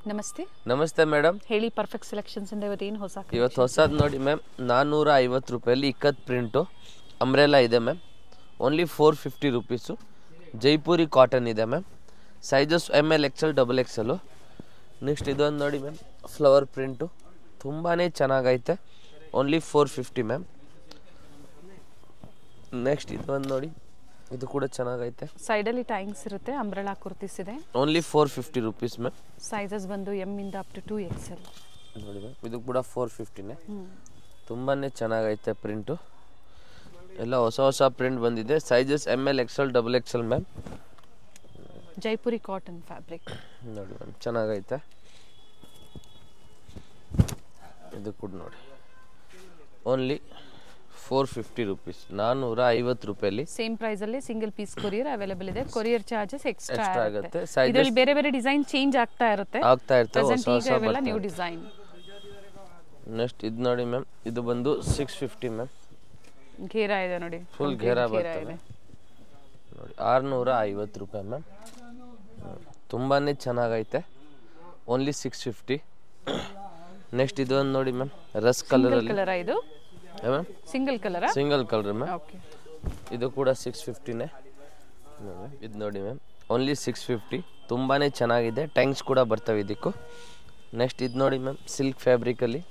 ನಮಸ್ತೆ. ನಮಸ್ತೆ ಮೇಡಮ್. ಹೇಳಿ, ಪರ್ಫೆಕ್ಟ್ ಸೆಲೆಕ್ಷನ್ಸ್ ಇಂದ ಇವತ್ತು ಏನು ಇವತ್ತು ಹೊಸದು ನೋಡಿ ಮ್ಯಾಮ್, 450 ರೂಪಾಯಲ್ಲಿ ಇಕ್ಕತ್ ಪ್ರಿಂಟು ಅಂಬ್ರೆಲಾ ಇದೆ ma'am. Only 450 rupees. Jaipuri cotton ಇದೆ ma'am. Sizes ML XL XXL. Next ಇದೊಂದು ನೋಡಿ ಮ್ಯಾಮ್, ಫ್ಲವರ್ ಪ್ರಿಂಟು ತುಂಬಾ ಚೆನ್ನಾಗೈತೆ. Only 450 ma'am. ನೆಕ್ಸ್ಟ್ ಇದೊಂದು ನೋಡಿ, ಇದು ಕೂಡ ಚೆನ್ನಾಗೈತೆ. ಸೈಡಲ್ಲಿ ಟೈಂಗ್ಸ್ ಇರುತ್ತೆ, ಅಂಬ್ರೆಲಾ ಕುರ್ತೀಸ್ ಇದೆ. Only 450 rupees ma'am. ಸೈಜಸ್ ಬಂದು M ಇಂದ ಅಪ್ ಟು 2XL ನೋಡಿ ಮ್ಯಾಮ್, ಇದು ಕೂಡ 450ನೇ. ತುಂಬಾ ಚೆನ್ನಾಗೈತೆ ಪ್ರಿಂಟು. ಎಲ್ಲ ಹೊಸ ಹೊಸ ಪ್ರಿಂಟ್ ಬಂದಿದೆ. Sizes ML XL XXL ma'am. Jaipuri cotton fabric ನೋಡಿ ಮ್ಯಾಮ್, ಚೆನ್ನಾಗೈತೆ. ಇದು ಕೂಡ ನೋಡಿ, ಓನ್ಲಿ 450 ರೂಪೀಸ್. 450 ರೂಪಾಯಲ್ಲಿ ಸೇಮ್ ಪ್ರೈಸ್ ಅಲ್ಲಿ ಸಿಂಗಲ್ ಪೀಸ್ ಕೊರಿಯರ್ ಅವೈಲೇಬಲ್ ಇದೆ. ಕೊರಿಯರ್ ಚಾರ್ಜಸ್ ಎಕ್ಸ್ಟ್ರಾ ಆಗುತ್ತೆ. ಸೈಜಸ್ ಇದರಲ್ಲಿ ಬೇರೆ ಬೇರೆ ಡಿಸೈನ್ ಚೇಂಜ್ ಆಗ್ತಾ ಇರುತ್ತೆ. ಹೊಸ ಹೊಸ ಇವೆಲ್ಲ ನ್ಯೂ ಡಿಸೈನ್. ನೆಕ್ಸ್ಟ್ ಇದು ನೋಡಿ ಮ್ಯಾಮ್, ಇದು ಬಂದು 650 ಮ್ಯಾಮ್. ಘೇರಾ ಇದೆ ನೋಡಿ, ಫುಲ್ ಘೇರಾ ಬರ್ತದೆ ನೋಡಿ. 650 ರೂಪಾಯಿ ಮ್ಯಾಮ್. ತುಂಬಾ ಚೆನ್ನಾಗೈತೆ. ಓನ್ಲಿ 650. ನೆಕ್ಸ್ಟ್ ಇದೊಂದು ನೋಡಿ ಮ್ಯಾಮ್, ರಸ್ ಕಲರ್ ಅಲ್ಲಿ. ಇದು ma'am single colour ma'am. Okay, ಇದು ಕೂಡ 650ನೇ. ಇದು ನೋಡಿ ಮ್ಯಾಮ್, ಓನ್ಲಿ 650. ತುಂಬಾ ಚೆನ್ನಾಗಿದೆ. ಟ್ಯಾಂಕ್ಸ್ ಕೂಡ ಬರ್ತವೆ ಇದಕ್ಕೂ. ನೆಕ್ಸ್ಟ್ ಇದು ನೋಡಿ ಮ್ಯಾಮ್, ಸಿಲ್ಕ್ ಫ್ಯಾಬ್ರಿಕಲ್ಲಿ.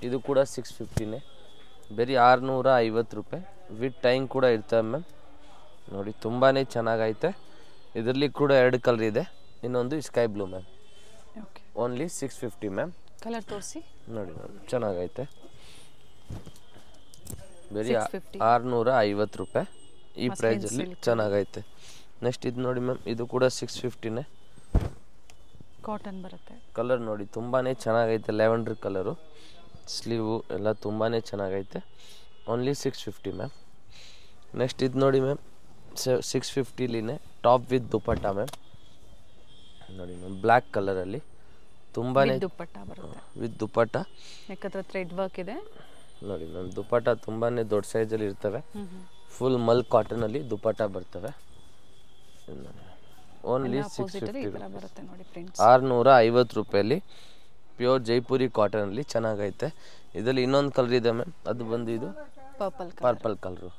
ಇದು ಕೂಡ 650ನೇ. ಬರೀ 650 ರೂಪಾಯಿ. ವಿತ್ ಟೈಂಗ್ ಕೂಡ ಇರ್ತವೆ ಮ್ಯಾಮ್. ನೋಡಿ, ತುಂಬಾ ಚೆನ್ನಾಗೈತೆ. ಇದರಲ್ಲಿ ಕೂಡ 2 ಕಲರ್ ಇದೆ. ಇನ್ನೊಂದು sky blue ma'am. Only 650 ma'am. Colour ತೋರಿಸಿ ನೋಡಿ ಮ್ಯಾಮ್, ಚೆನ್ನಾಗೈತೆ. ಬರೀ 650 ರೂಪಾಯಿ. ಈ ಪ್ರೈಸಲ್ಲಿ ಚೆನ್ನಾಗೈತೆ. ನೆಕ್ಸ್ಟ್ ಇದು ನೋಡಿ ಮ್ಯಾಮ್, ಇದು ಕೂಡ 650ನೇ. ಕಾಟನ್ ಬರುತ್ತೆ. ಕಲರ್ ನೋಡಿ, ತುಂಬಾ ಚೆನ್ನಾಗೈತೆ. Lavender colour. ಸ್ಲೀವು ಎಲ್ಲ ತುಂಬಾ ಚೆನ್ನಾಗೈತೆ. Only 650 ma'am. ನೆಕ್ಸ್ಟ್ ಇದು ನೋಡಿ ಮ್ಯಾಮ್, 650ಲಿನೇ ಟಾಪ್ ವಿತ್ ದುಪಟ್ಟ ಮ್ಯಾಮ್. ನೋಡಿ ಮ್ಯಾಮ್, ಬ್ಲ್ಯಾಕ್ ಕಲರಲ್ಲಿ ತುಂಬಾ ದುಪಟ್ಟ ಬರುತ್ತೆ. ವಿತ್ ದುಪಟ್ಟ. ನೆಕ್ ಹತ್ರ ಥ್ರೆಡ್ ವರ್ಕ್ ಇದೆ ನೋಡಿ ಮ್ಯಾಮ್. ದುಪಟ್ಟ ತುಂಬಾ ದೊಡ್ಡ ಸೈಜಲ್ಲಿ ಇರ್ತವೆ. ಫುಲ್ ಮಲ್ ಕಾಟನಲ್ಲಿ ದುಪಟ್ಟ ಬರ್ತವೆ. ಓನ್ಲಿ 650 ರೂಪಾಯಲ್ಲಿ ಪ್ಯೂರ್ ಜೈಪುರಿ ಕಾಟನಲ್ಲಿ ಚೆನ್ನಾಗೈತೆ. ಇದರಲ್ಲಿ ಇನ್ನೊಂದು ಕಲರ್ ಇದೆ ಮ್ಯಾಮ್, ಅದು ಬಂದು ಇದು ಪರ್ಪಲ್ ಕಲರು.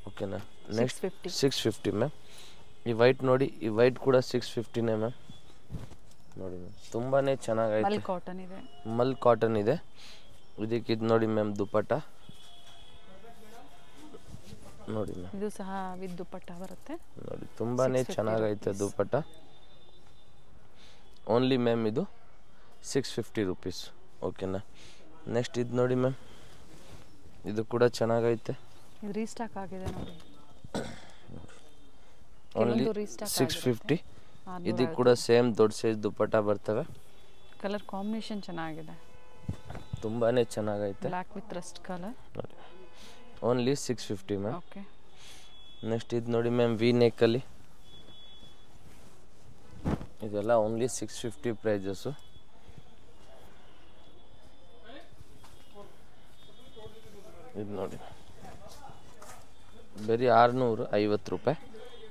ಓಕೆನಾ. Next 650 ma'am. ಈ ವೈಟ್ ನೋಡಿ, ಈ ವೈಟ್ ಕೂಡ 650ನೇ ಮ್ಯಾಮ್. ನೋಡಿ ಮ್ಯಾಮ್, ತುಂಬಾ ಚೆನ್ನಾಗೈತೆ. ಮಲ್ ಕಾಟನ್ ಇದೆ. ಇದಕ್ಕೆ ಇದು ನೋಡಿ ಮ್ಯಾಮ್, ದುಪಟ್ಟ ನೋಡಿ ಮ್ಯಾಮ್. ಇದು ಸಹ ವಿತ್ ದುಪಟ್ಟ ಬರುತ್ತೆ. ನೋಡಿ, ತುಂಬಾ ಚೆನ್ನಾಗೈತೆ ದುಪಟ್ಟ. ಓನ್ಲಿ ಮ್ಯಾಮ್ ಇದು 650 ರೂಪೀಸ್. ಓಕೆನಾ. ನೆಕ್ಸ್ಟ್ ಇದು ನೋಡಿ ಮ್ಯಾಮ್, ಇದು ಕೂಡ ಚೆನ್ನಾಗೈತೆ. ಇದು ರೀಸ್ಟಾಕ್ ಆಗಿದೆ ನೋಡಿ. ಓನ್ಲಿ 650. ಇದಕ್ಕೆ ಕೂಡ ಸೇಮ್ ದೊಡ್ಡ ಸೈಜ್ ದುಪಟ್ಟ ಬರ್ತವೆ. ಕಲರ್ ಕಾಂಬಿನೇಷನ್ ಚೆನ್ನಾಗಿದೆ, ತುಂಬಾ ಚೆನ್ನಾಗೈತೆ. Black with Rust colour. ನೋಡಿ, ಓನ್ಲಿ 650 ಮ್ಯಾಮ್. ಓಕೆ. ನೆಕ್ಸ್ಟ್ ಇದು ನೋಡಿ ಮ್ಯಾಮ್, ವಿ ನೆಕ್ಕಲ್ಲಿ. ಇದೆಲ್ಲ ಓನ್ಲಿ 650 ಪ್ರೈಸಸ್ಸು. ಇದು ನೋಡಿ, ಬರೀ 650 ರೂಪಾಯಿ.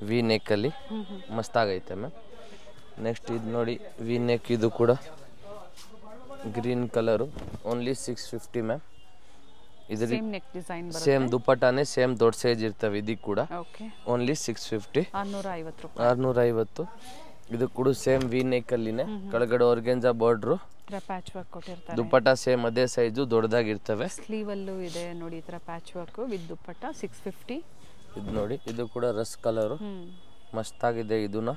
ವಿ ನೆಕ್ಕಲ್ಲಿ ಮಸ್ತಾಗೈತೆ ಮ್ಯಾಮ್. ನೆಕ್ಸ್ಟ್ ಇದು ನೋಡಿ, ವಿ ನೆಕ್. ಇದು ಕೂಡ ಗ್ರೀನ್ ಕಲರು. Only 650 ma'am. ಇದ್ರ ಸೇಮ್ ದುಪಟ್ಟಾನೆ, ಸೇಮ್ ದೊಡ್ಡ ಸೈಜ್ ಇರ್ತವೆ ಇದಕ್ಕೆ ಕೂಡ. ಓನ್ಲಿ 650. 650. ಇದು ಕೂಡ ಸೇಮ್ ವಿ ನೆಕ್ ಅಲ್ಲಿನೇ. ಕೆಳಗಡೆ ಆರ್ಗೆಂಜಾ ಬಾರ್ಡ್ರು, ಪ್ಯಾಚ್ ವರ್ಕ್ ಕೊಟ್ಟಿರ್ತಾರೆ. ದುಪಟ್ಟ ಸೇಮ್ ಅದೇ ಸೈಜು, ದೊಡ್ಡದಾಗಿರ್ತವೆ. ಸ್ಲೀವ್ ಅಲ್ಲೂ ಇದೆ ನೋಡಿ, ಈ ತರ ಪ್ಯಾಚ್ ವರ್ಕ್ ವಿತ್ ದುಪಟ್ಟ. 650. ಇದು ನೋಡಿ, ಇದು ಕೂಡ ರಸ್ ಕಲರು. ಮಸ್ತಾಗಿದೆ ಇದನ್ನ.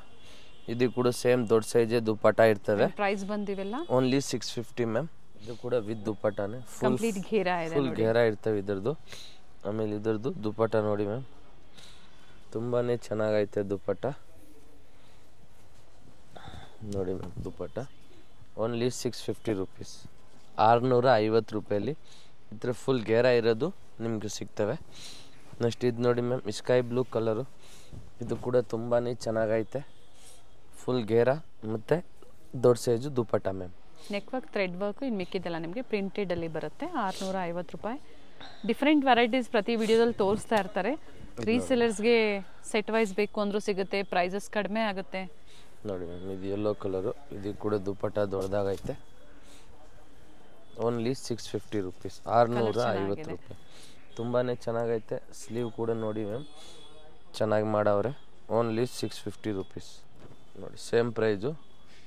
ಇದು ಕೂಡ ಸೇಮ್ ದೊಡ್ಡ ಸೈಜ್ ದುಪಟ್ಟ ಇರ್ತವೆ. ಪ್ರೈಸ್ ಬಂದಿವೆಲ್ಲ ಓನ್ಲಿ 650 ಮ್ಯಾಮ್. ಇದು ಕೂಡ ವಿತ್ ದುಪಟ್ಟಾನೆ. ಫುಲ್ ಘೇರಾ ಇರ್ತವೆ ಇದ್ರದ್ದು. ಆಮೇಲೆ ಇದ್ರದ್ದು ದುಪಟ್ಟ ನೋಡಿ ಮ್ಯಾಮ್, ತುಂಬಾ ಚೆನ್ನಾಗೈತೆ ದುಪಟ್ಟ. ನೋಡಿ ಮ್ಯಾಮ್, ದುಪಟ್ಟ ಓನ್ಲಿ 650 ರೂಪೀಸ್. 650 ರೂಪಾಯಲ್ಲಿ ಇದ್ರ ಫುಲ್ ಘೇರಾ ಇರೋದು ನಿಮ್ಗೆ ಸಿಗ್ತವೆ. ನೆಕ್ಸ್ಟ್ ಇದು ನೋಡಿ ಮ್ಯಾಮ್, ಸ್ಕೈ ಬ್ಲೂ ಕಲರು. ಇದು ಕೂಡ ತುಂಬಾ ಚೆನ್ನಾಗೈತೆ. ಫುಲ್ ಘೇರಾ ಮತ್ತು ದೊಡ್ಡ size dupatta ma'am. Neck work, thread work. ಇನ್ನು ಮಿಕ್ಕಿದೆಲ್ಲ ನಿಮಗೆ ಪ್ರಿಂಟೆಡಲ್ಲಿ ಬರುತ್ತೆ. 650 ರೂಪಾಯಿ. ಡಿಫ್ರೆಂಟ್ ವೆರೈಟೀಸ್ ಪ್ರತಿ ವಿಡಿಯೋದಲ್ಲಿ ತೋರಿಸ್ತಾ ಇರ್ತಾರೆ. ರೀಸೆಲರ್ಸ್ಗೆ ಸೆಟ್ ವೈಸ್ ಬೇಕು ಅಂದರೂ ಸಿಗುತ್ತೆ. ಪ್ರೈಸಸ್ ಕಡಿಮೆ ಆಗುತ್ತೆ. ನೋಡಿ ಮ್ಯಾಮ್, ಇದು ಯೆಲ್ಲೋ ಕಲರು, ಇದು ಕೂಡ ದುಪ್ಪಟ್ಟ ದೊಡ್ಡದಾಗೈತೆ. ಓನ್ಲಿ 650 ರುಪೀಸ್, 650 ರೂಪಾಯಿ. ತುಂಬಾ ಚೆನ್ನಾಗೈತೆ. ಸ್ಲೀವ್ ಕೂಡ ನೋಡಿ ಮ್ಯಾಮ್, ಚೆನ್ನಾಗಿ ಮಾಡವ್ರೆ. Only 650 rupees. ನೋಡಿ ಸೇಮ್ ಪ್ರೈಸು,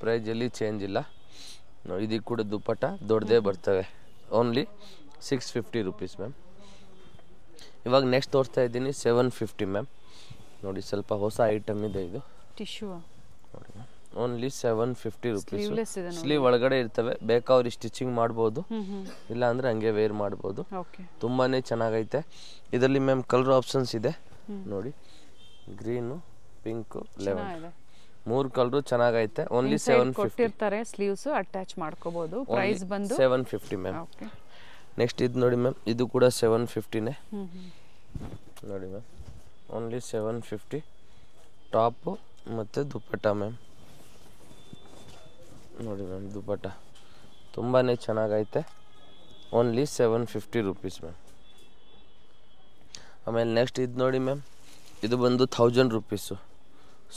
ಪ್ರೈಸಲ್ಲಿ ಚೇಂಜ್ ಇಲ್ಲ. ನೋಡಿ ಇದಕ್ಕೆ ಕೂಡ ದುಪ್ಪಟ್ಟ ದೊಡ್ಡದೇ ಬರ್ತವೆ. Only 650 rupees ma'am. ಇವಾಗ ನೆಕ್ಸ್ಟ್ ತೋರಿಸ್ತಾ ಇದ್ದೀನಿ 750 ಮ್ಯಾಮ್. ನೋಡಿ ಸ್ವಲ್ಪ ಹೊಸ ಐಟಮ್ ಇದೆ ಇದು. ಟಿಶ್ಯೂ ನೋಡಿ ಮ್ಯಾಮ್, ಓನ್ಲಿ 750 ರುಪೀಸ್. ಸ್ಲೀವ್ಲೆಸ್ ಇದೆ ನೋಡಿ. ಸ್ಲೀವ್ ಒಳಗಡೆ ಇರ್ತವೆ, ಬೇಕಾವ್ರಿ ಸ್ಟಿಚಿಂಗ್ ಮಾಡ್ಬೋದು, ಇಲ್ಲ ಅಂದರೆ ಹಂಗೆ ವೇರ್ ಮಾಡ್ಬೋದು. ಓಕೆ, ತುಂಬಾ ಚೆನ್ನಾಗೈತೆ. ಇದರಲ್ಲಿ ಮ್ಯಾಮ್ ಕಲರ್ ಆಪ್ಷನ್ಸ್ ಇದೆ ನೋಡಿ, ಗ್ರೀನು, ಪಿಂಕು, ಲೆವೆಂಡರ್, 3 ಕಲರು ಚೆನ್ನಾಗೈತೆ. ಓನ್ಲಿ 750 ಕೊಟ್ಟಿರ್ತಾರೆ. ಸ್ಲೀವ್ಸ್ ಅಟ್ಯಾಚ್ ಮಾಡ್ಕೋಬಹುದು. ಪ್ರೈಸ್ ಬಂದು 750 ಮ್ಯಾಮ್. ಓಕೆ, ನೆಕ್ಸ್ಟ್ ಇದು ನೋಡಿ ಮ್ಯಾಮ್, ಇದು ಕೂಡ 750ನೇ. ನೋಡಿ ಮ್ಯಾಮ್, ಓನ್ಲಿ 750. ಟಾಪು ಮತ್ತು ದುಪ್ಪಟ್ಟ ಮ್ಯಾಮ್. ನೋಡಿ ಮ್ಯಾಮ್, ದುಪ್ಪಟ್ಟ ತುಂಬಾ ಚೆನ್ನಾಗೈತೆ. Only 750 rupees ma'am. ಆಮೇಲೆ ನೆಕ್ಸ್ಟ್ ಇದು ನೋಡಿ ಮ್ಯಾಮ್, ಇದು ಬಂದು 1000 ರುಪೀಸು,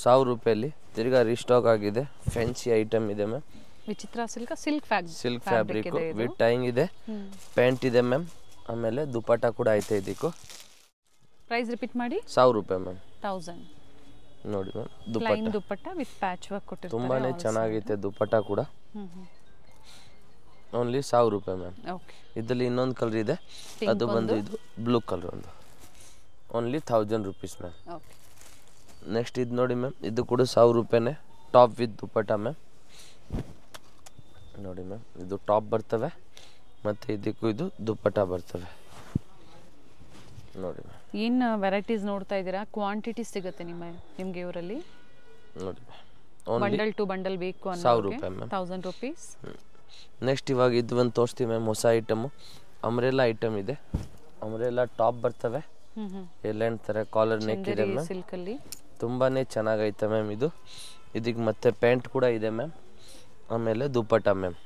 1000 ರೂಪಾಯಲ್ಲಿ ತಿರ್ಗಾ ರೀಸ್ಟಾಕ್ ಆಗಿದೆ. ಫ್ಯಾನ್ಸಿ ಐಟಮ್ ಇದೆ ಮ್ಯಾಮ್. ವಿಚಿತ್ರ ಸಿಲ್ಕ್ ಫ್ಯಾಬ್ರಿಕ್ ವಿತ್ ಟೈಂಗ್ ಇದೆ, ಪ್ಯಾಂಟ್ ಇದೆ ಮ್ಯಾಮ್. ಆಮೇಲೆ ದುಪ್ಪಟ್ಟ ಕೂಡ ಐತೆ. ಇದಕ್ಕೂ ಪ್ರೈಸ್ ರಿಪೀಟ್ ಮಾಡಿ. 1000 ರೂಪಾಯಿ ಮ್ಯಾಮ್. 1000. ನೋಡಿ ma'am, dupatta with patch work ಕೊಟ್ಟಿರ್ತಾರೆ. ತುಂಬಾನೇ ಚೆನ್ನಾಗೈತೆ ದುಪ್ಪಟ್ಟ ಕೂಡ. ಓನ್ಲಿ 1000 ರೂಪಾಯಿ ಮ್ಯಾಮ್. ಓಕೆ, ಇದರಲ್ಲಿ ಇನ್ನೊಂದು ಕಲರ್ ಇದೆ, ಅದು ಬಂದು ಇದು ಬ್ಲೂ ಕಲರ್ ಒಂದು. Only 1000 rupees ma'am. Okay, next ಇದು ನೋಡಿ ಮ್ಯಾಮ್, ಇದು ಕೂಡ 1000 ರೂಪಾಯಿನೇ. Top with dupatta ma'am. ನೋಡಿ ಮ್ಯಾಮ್, ಇದು ಟಾಪ್ ಬರ್ತವೆ ಮತ್ತು ಇದಕ್ಕೂ ಇದು ದುಪ್ಪಟ್ಟ ಬರ್ತವೆ. ನೋಡಿ ಮ್ಯಾಮ್, ಏನು ವೆರೈಟೀಸ್ ನೋಡ್ತಾ ಇದ್ದೀರಾ. ಕ್ವಾಂಟಿಟಿ ಸಿಗುತ್ತೆ ನಿಮಗೆ ಇವರಲ್ಲಿ. ನೋಡಿ ಬಂಡಲ್ ಟು ಬಂಡಲ್ ಬೇಕು ಅನ್ನೋ 1000 ರೂಪಾಯಿ ಮ್ಯಾಮ್. 1000 ರುಪೀಸ್. ನೆಕ್ಸ್ಟ್ ಇವಾಗ ಇದು ಒಂದು ತೋರಿಸ್ತೀವಿ ಮ್ಯಾಮ್, ಹೊಸ ಐಟಮು. ಅಮ್ರೆಲ್ಲಾ ಐಟಮ್ ಇದೆ. ಅಮ್ರೆಲ್ಲಾ ಟಾಪ್ ಬರ್ತವೆ, ಎಲ್ಲೆಂಡ್ ಥರ ಕಾಲರ್ ನೆಕ್ ಇದೆ ಮ್ಯಾಮ್. ಸಿಲ್ಕಲ್ಲಿ ತುಂಬಾ ಚೆನ್ನಾಗೈತೆ ಮ್ಯಾಮ್ ಇದು. ಇದಕ್ಕೆ ಮತ್ತೆ ಪ್ಯಾಂಟ್ ಕೂಡ ಇದೆ ಮ್ಯಾಮ್. ಆಮೇಲೆ ದುಪ್ಪಟ್ಟ ಮ್ಯಾಮ್.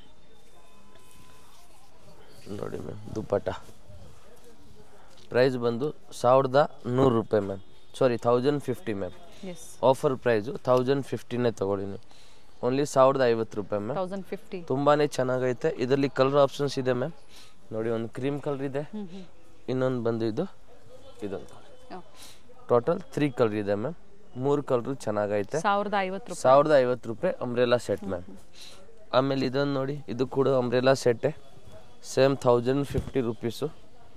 ನೋಡಿ ಮ್ಯಾಮ್, ದುಪ್ಪಟ್ಟ ಪ್ರೈಸ್ ಬಂದು 1100 ರೂಪಾಯಿ ಮ್ಯಾಮ್. ಸಾರಿ, 1050 ಮ್ಯಾಮ್. ಆಫರ್ ಪ್ರೈಸು 1050ನೇ ತಗೊಳ್ಳಿ ನೀವು. ಓನ್ಲಿ 1050 ರೂಪಾಯಿ ಮ್ಯಾಮ್. 1050. ತುಂಬಾ ಚೆನ್ನಾಗೈತೆ. ಇದರಲ್ಲಿ ಕಲರ್ ಆಪ್ಷನ್ಸ್ ಇದೆ ಮ್ಯಾಮ್. ನೋಡಿ, ಒಂದು ಕ್ರೀಮ್ ಕಲರ್ ಇದೆ, ಇನ್ನೊಂದು ಬಂದು ಇದೊಂದು ಟೋಟಲ್ 3 ಕಲರ್ ಇದೆ ಮ್ಯಾಮ್. 3 ಕಲರು ಚೆನ್ನಾಗೈತೆ. 1050 ರೂಪಾಯಿ ಅಂಬ್ರೆಲಾ ಸೆಟ್ ಮ್ಯಾಮ್. ಆಮೇಲೆ ಇದೊಂದು ನೋಡಿ, ಇದು ಕೂಡ ಅಂಬ್ರೆಲಾ ಸೆಟ್ಟೆ. Same 1050 rupees.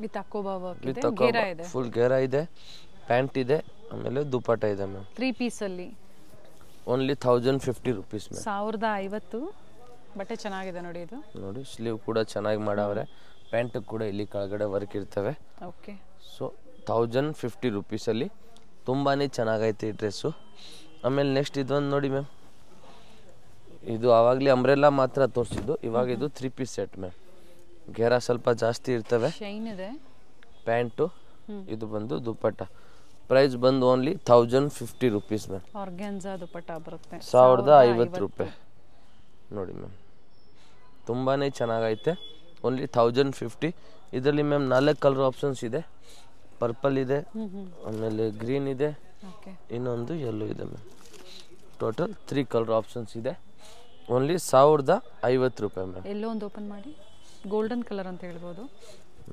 ವಿತ್ ಅಕೋಬಾ ವರ್ಕ್ ಇದೆ, ವಿತ್ ಗೇರಾ ಇದೆ, ಫುಲ್ ಗೇರಾ ಇದೆ, ಪ್ಯಾಂಟ್ ಇದೆ, ಆಮೇಲೆ ದುಪ್ಪಟ್ಟ ಇದೆ ಮ್ಯಾಮ್. 3 ಪೀಸಲ್ಲಿ ಓನ್ಲಿ 1050 ರುಪೀಸ್ ಮ್ಯಾಮ್. 1050. ಬಟ್ಟೆ ಚೆನ್ನಾಗಿದೆ ನೋಡಿ. ಇದು ನೋಡಿ, ಸ್ಲೀವ್ ಕೂಡ ಚೆನ್ನಾಗಿ ಮಾಡವ್ರೆ. ಪ್ಯಾಂಟ್ ಕೂಡ ಇಲ್ಲಿ ಕೆಳಗಡೆ ವರ್ಕ್ ಇರ್ತವೆ. ಓಕೆ, ಸೊ 1050 ರುಪೀಸಲ್ಲಿ ತುಂಬಾ ಚೆನ್ನಾಗೈತೆ ಈ ಡ್ರೆಸ್ಸು. ಆಮೇಲೆ ನೆಕ್ಸ್ಟ್ ಇದೊಂದು ನೋಡಿ ಮ್ಯಾಮ್, ಇದು ಆವಾಗಲೇ ಅಂಬ್ರೆಲ್ಲಾ ಮಾತ್ರ ತೋರಿಸಿದ್ದು, ಇವಾಗ ಇದು 3 ಪೀಸ್ ಸೆಟ್ ಮ್ಯಾಮ್. ಘೇರಾ ಸ್ವಲ್ಪ ಜಾಸ್ತಿ ಇರ್ತವೆ, ಶೈನ್ ಇದೆ, ಪ್ಯಾಂಟು, ಇದು ಬಂದು ದುಪ್ಪಟ್ಟ. ಪ್ರೈಸ್ ಬಂದು ಓನ್ಲಿ 1050 ರುಪೀಸ್ ಮ್ಯಾಮ್. ಆರ್ಗ್ಯಾನ್ಜಾ ದುಪ್ಪಟ್ಟ ಬರುತ್ತೆ, 1050 ರೂಪಾಯಿ. ನೋಡಿ ಮ್ಯಾಮ್, ತುಂಬಾ ಚೆನ್ನಾಗೈತೆ. ಓನ್ಲಿ 1050. ಇದರಲ್ಲಿ ಮ್ಯಾಮ್ 4 ಕಲರ್ ಆಪ್ಷನ್ಸ್ ಇದೆ. ಪರ್ಪಲ್ ಇದೆ, ಆಮೇಲೆ ಗ್ರೀನ್ ಇದೆ, ಇನ್ನೊಂದು ಯೆಲ್ಲೋ ಇದೆ ಮ್ಯಾಮ್. ಟೋಟಲ್ 3 ಕಲರ್ ಆಪ್ಷನ್ಸ್ ಇದೆ. ಓನ್ಲಿ 1050 ರೂಪಾಯಿ ಮ್ಯಾಮ್. ಎಲ್ಲೋ ಒಂದು ಓಪನ್ ಮಾಡಿ, ಗೋಲ್ಡನ್ ಕಲರ್ ಅಂತ ಹೇಳ್ಬೋದು.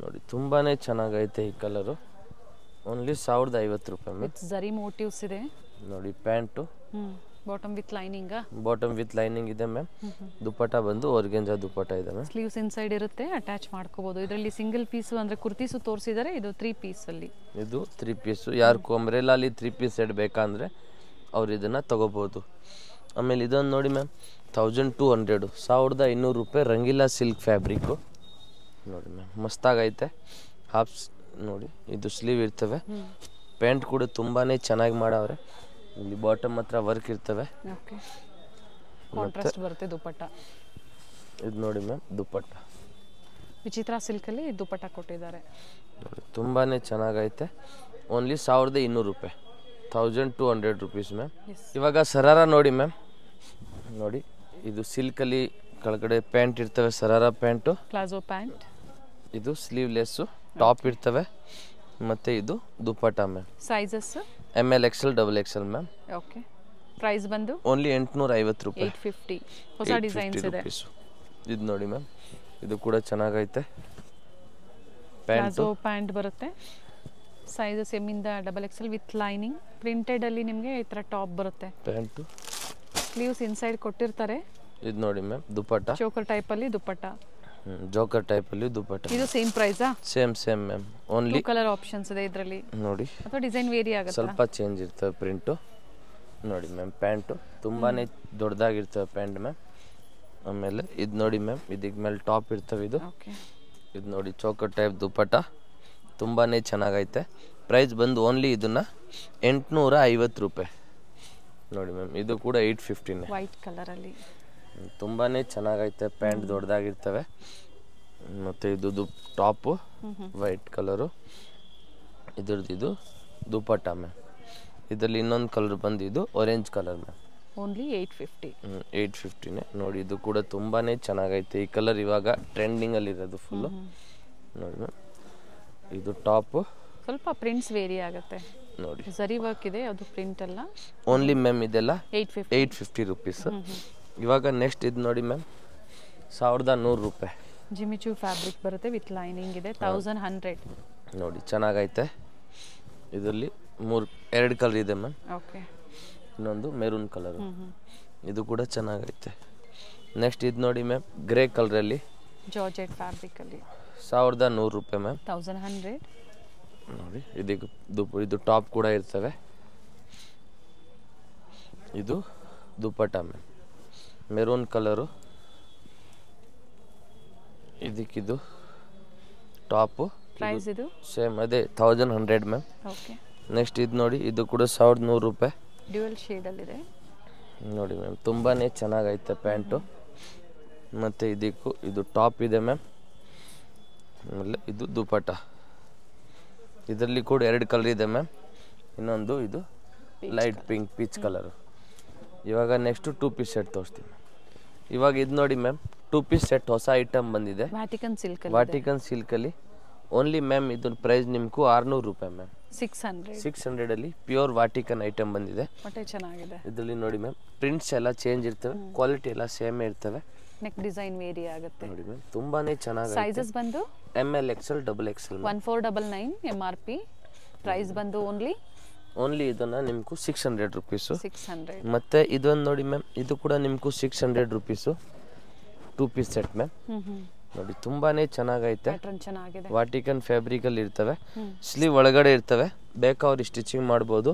ನೋಡಿ, ತುಂಬಾ ಚೆನ್ನಾಗೈತೆ ಈ ಕಲರು. ಓನ್ಲಿ 1050 ರೂಪಾಯಿ ಮ್ಯಾಮ್. ಜರಿ ಮೋಟಿವ್ಸ್ ಇದೆ ನೋಡಿ. Pant bottom with lining, bottom with lining ಇದೆ ಮ್ಯಾಮ್. ದುಪ್ಪಟ್ಟ ಬಂದು ಆರ್ಗೆಂಜಾ ದುಪ್ಪಟ್ಟ ಇದೆ ಮ್ಯಾಮ್. ಸ್ಲೀವ್ಸ್ ಇನ್ಸೈಡ್ ಇರುತ್ತೆ, ಅಟ್ಯಾಚ್ ಮಾಡ್ಕೋಬಹುದು. ಇದರಲ್ಲಿ ಸಿಂಗಲ್ ಪೀಸು ಅಂದ್ರೆ ಕುರ್ತೀಸು ತೋರಿಸಿದರೆ, ಇದು 3 ಪೀಸ್ ಅಲ್ಲಿ. ಇದು 3 ಪೀಸು. ಯಾರು ಅಂಬ್ರೆಲಾಲಿ 3 ಪೀಸ್ ಸೆಟ್ ಬೇಕಂದ್ರೆ ಅವ್ರು ಇದನ್ನ ತಗೋಬಹುದು. ಆಮೇಲೆ ಇದೊಂದು ನೋಡಿ ಮ್ಯಾಮ್, 1200, 1200 ರೂಪಾಯಿ ರಂಗೀಲಾ ಸಿಲ್ಕ್ ಫ್ಯಾಬ್ರಿಕ್ಕು. ನೋಡಿ ಮ್ಯಾಮ್, ಮಸ್ತಾಗೈತೆ. ಹಾಫ್ಸ್ ನೋಡಿ, ಇದು ಸ್ಲೀವ್ ಇರ್ತವೆ. ಪ್ಯಾಂಟ್ ಕೂಡ ತುಂಬಾ ಚೆನ್ನಾಗಿ ಮಾಡವ್ರೆ. ಇಲ್ಲಿ ಬಾಟಮ್ ಹತ್ರ ವರ್ಕ್ ಇರ್ತವೆ. ಕಾಂಟ್ರಾಸ್ಟ್ ಬರುತ್ತೆ ದುಪ್ಪಟ್ಟ. ಇದು ನೋಡಿ ಮ್ಯಾಮ್, ದುಪ್ಪಟ್ಟ ವಿಚಿತ್ರ ಸಿಲ್ಕಲ್ಲಿ ದುಪ್ಪಟ್ಟ ಕೊಟ್ಟಿದ್ದಾರೆ. ನೋಡಿ, ತುಂಬಾ ಚೆನ್ನಾಗೈತೆ. ಓನ್ಲಿ 1200 ರೂಪಾಯಿ, 1200 ರುಪೀಸ್ ಮ್ಯಾಮ್. ಇವಾಗ ಸರಾರ ನೋಡಿ ಮ್ಯಾಮ್. ನೋಡಿ, ಇದು ಸಿಲ್ಕಲ್ಲಿ ಕೆಳಗಡೆ ಪ್ಯಾಂಟ್ ಇರ್ತವೆ, ಸರಾರ ಪ್ಯಾಂಟು, ಪ್ಲಾಜೋ ಪ್ಯಾಂಟ್. ಇದು ಸ್ಲೀವ್ಲೆಸ್ಸು, ಟಾಪ್ ಇರ್ತವೆ, ಮತ್ತು ಇದು dupatta ma'am. Sizes ML, XL, XXL ma'am. Okay. Price ಬಂದು ಓನ್ಲಿ 850 ರೂಪಾಯಿ. 850. ಹೊಸ ಡಿಸೈನ್ಸ್ ಇದೆ. ಇದು ನೋಡಿ ಮ್ಯಾಮ್, ಇದು ಕೂಡ ಚೆನ್ನಾಗೈತೆ. ಪ್ಲಾಜೋ ಪ್ಯಾಂಟ್ ಬರುತ್ತೆ, ಸೈಜಸ್ ಎಮ್ ಇಂದ XXL ವಿತ್ ಲೈನಿಂಗ್. ಪ್ರಿಂಟೆಡ್ ಅಲ್ಲಿ ನಿಮಗೆ ಈ ತರ ಟಾಪ್ ಬರುತ್ತೆ. ಪ್ಯಾಂಟು ಸ್ಲೀವ್ಸ್ ಇನ್ಸೈಡ್ ಕೊಟ್ಟಿರ್ತಾರೆ. ಇದು ನೋಡಿ ಮ್ಯಾಮ್, ದುಪಟ್ಟ ಚೋಕರ್ ಟೈಪ್ ಅಲ್ಲಿ ದುಪಟ್ಟ, ಜೋಕರ್ ಟೈಪ್ ಅಲ್ಲಿ ದುಪಟ್ಟ. ಇದು ಸೇಮ್ ಪ್ರೈಸಾ? Same ma'am. Only colour options ಇದೆ ಇದರಲ್ಲಿ ನೋಡಿ, ಅಥವಾ ಡಿಸೈನ್ ವೇರಿ ಆಗುತ್ತೆ, ಸ್ವಲ್ಪ ಚೇಂಜ್ ಇರ್ತವೆ ಪ್ರಿಂಟು. ನೋಡಿ ಮ್ಯಾಮ್, ಪ್ಯಾಂಟು ತುಂಬಾನೇ ದೊಡ್ಡದಾಗಿರ್ತವೆ ಪ್ಯಾಂಟ್ ಮ್ಯಾಮ್. ಆಮೇಲೆ ಇದು ನೋಡಿ ಮ್ಯಾಮ್, ಇದಕ್ಕೆ ಮೇಲೆ ಟಾಪ್ ಇರ್ತವೆ. ಇದು ನೋಡಿ ಚೋಕರ್ ಟೈಪ್ ದುಪಟ್ಟ, ತುಂಬಾನೇ ಚೆನ್ನಾಗೈತೆ. ಪ್ರೈಸ್ ಬಂದು ಓನ್ಲಿ ಇದನ್ನ 850 ರೂಪಾಯಿ. ನೋಡಿ ಮ್ಯಾಮ್, ಇದು ಕೂಡ 850ನೇ, ವೈಟ್ ಕಲರ್ ಅಲ್ಲಿ. ತುಂಬಾನೇ ಚೆನ್ನಾಗೈತೆ. ಪ್ಯಾಂಟ್ ದೊಡ್ಡದಾಗಿರ್ತವೆ. ಮತ್ತು ಇದು ಟಾಪು ವೈಟ್ ಕಲರು, ಇದ್ರದ್ದು ಇದು ದುಪಟ್ಟ ಮ್ಯಾಮ್. ಇದರಲ್ಲಿ ಇನ್ನೊಂದು ಕಲರ್ ಬಂದು ಇದು ಆರೆಂಜ್ ಕಲರ್ ಮ್ಯಾಮ್. ಓನ್ಲಿ 850. 850ನೇ. ನೋಡಿ ಇದು ಕೂಡ ತುಂಬಾನೇ ಚೆನ್ನಾಗೈತೆ. ಈ ಕಲರ್ ಇವಾಗ ಟ್ರೆಂಡಿಂಗಲ್ಲಿ ಇರೋದು ಫುಲ್ಲು. ನೋಡಿ ಮ್ಯಾಮ್, ಇದು ಟಾಪು, ಸ್ವಲ್ಪ ಪ್ರಿಂಟ್ಸ್ ವೇರಿ ಆಗುತ್ತೆ. ನೋಡಿ ಜರಿ ವರ್ಕ್ ಇದೆ, ಅದು ಪ್ರಿಂಟ್ ಅಲ್ಲ. ಓನ್ಲಿ ಮ್ಯಾಮ್ ಇದೆಲ್ಲ 850 ರೂಪೀಸ್. ಇವಾಗ ನೆಕ್ಸ್ಟ್ ಇದು ನೋಡಿ ಮ್ಯಾಮ್, 1100 ರೂಪಾಯಿ. ಜಿಮಿಚು ಫ್ಯಾಬ್ರಿಕ್ ಬರುತ್ತೆ ವಿತ್ ಲೈನಿಂಗ್ ಇದೆ, 1100. ನೋಡಿ ಚೆನ್ನಾಗೈತೆ. ಇದರಲ್ಲಿ 2 ಕಲರ್ ಇದೆ ಮ್ಯಾಮ್. ಓಕೆ, ಇನ್ನೊಂದು ಮೆರೂನ್ ಕಲರ್, ಇದು ಕೂಡ ಚೆನ್ನಾಗೈತೆ. ನೆಕ್ಸ್ಟ್ ಇದು ನೋಡಿ ಮ್ಯಾಮ್, ಗ್ರೇ ಕಲರಲ್ಲಿ ಜಾರ್ಜೆಟ್ ಫ್ಯಾಬ್ರಿಕ್ ಅಲ್ಲಿ 1100 ರೂಪಾಯಿ ಮ್ಯಾಮ್. 1100. ನೋಡಿ ಇದಕ್ಕೆ ಇದು ಟಾಪ್ ಕೂಡ ಇರ್ತವೆ. ಇದು ದುಪಟ್ಟ ಮ್ಯಾಮ್, ಮೆರೂನ್ ಕಲರು. ಇದಕ್ಕಿದು ಟಾಪು, ಪ್ರೈಸ್ ಇದು ಸೇಮ್ ಅದೇ 1100 ಮ್ಯಾಮ್. ಓಕೆ. ನೆಕ್ಸ್ಟ್ ಇದು ನೋಡಿ, ಇದು ಕೂಡ 1100 ರೂಪಾಯಿ. ಡ್ಯುಯಲ್ ಶೇಡಲ್ಲಿದೆ. ನೋಡಿ ಮ್ಯಾಮ್, ತುಂಬಾ ಚೆನ್ನಾಗೈತೆ ಪ್ಯಾಂಟು. ಮತ್ತು ಇದಕ್ಕೂ ಇದು ಟಾಪ್ ಇದೆ ಮ್ಯಾಮ್. ಆಮೇಲೆ ಇದು ದುಪಟ್ಟ, ಇದರಲ್ಲಿ ಕೂಡ 2 ಕಲರ್ ಇದೆ ಮ್ಯಾಮ್. ಇನ್ನೊಂದು ಇದು ಲೈಟ್ ಪಿಂಕ್ ಪೀಚ್ ಕಲರು. ಇವಾಗ ನೆಕ್ಸ್ಟು 2 ಪೀಸ್ ಸೆಟ್ ತೋರಿಸ್ತೀನಿ. ಇವಾಗ ಇದು ನೋಡಿ ಮ್ಯಾಮ್, 2 ಪೀಸ್ ಸೆಟ್ ಹೊಸ ಐಟಮ್ ಬಂದಿದೆ, ವ್ಯಾಟಿಕನ್ ಸಿಲ್ಕಲ್ಲಿ. ಓನ್ಲಿ ಮ್ಯಾಮ್ ಇದನ್ನ ಪ್ರೈಸ್ ನಿಮ್ಗೂ 600 ರೂಪಾಯಿ ಮ್ಯಾಮ್. 600 ಅಲ್ಲಿ ಪ್ಯೂರ್ ವಾಟಿಕನ್ ಐಟಮ್ ಬಂದಿದೆ. ಮತ್ತೆ ಚೆನ್ನಾಗಿದೆ. ಇದರಲ್ಲಿ ನೋಡಿ ಮ್ಯಾಮ್, ಪ್ರಿಂಟ್ಸ್ ಎಲ್ಲ ಚೇಂಜ್ ಇರ್ತವೆ, ಕ್ವಾಲಿಟಿ ಎಲ್ಲ ಸೇಮ್ ಇರ್ತವೆ. ನೆಕ್ ಡಿಸೈನ್ ವೇರಿ ಆಗುತ್ತೆ. ನೋಡಿ ಮ್ಯಾಮ್, ತುಂಬಾನೇ ಚೆನ್ನಾಗಿದೆ. ಸೈಜಸ್ ಬಂದು ML XL XXL 1499 MRP. Price ಬಂದು ಓನ್ಲಿ ಇದನ್ನ ನಿಮ್ಗೂ 600 ರೂಪೀಸು. 600. ಮತ್ತೆ ಇದೊಂದು ನೋಡಿ ಮ್ಯಾಮ್, ಇದು ಕೂಡ ನಿಮ್ಗೂ 600 ರೂಪೀಸು. 2 piece set ma'am. ನೋಡಿ ತುಂಬಾನೇ ಚೆನ್ನಾಗೈತೆ. ವಾಟಿಕನ್ ಫ್ಯಾಬ್ರಿಕ್ ಅಲ್ಲಿ ಇರ್ತವೆ, ಸ್ಲೀವ್ ಒಳಗಡೆ ಇರ್ತವೆ, ಬೇಕಾದ್ರೆ ಸ್ಟಿಚಿಂಗ್ ಮಾಡ್ಬೋದು.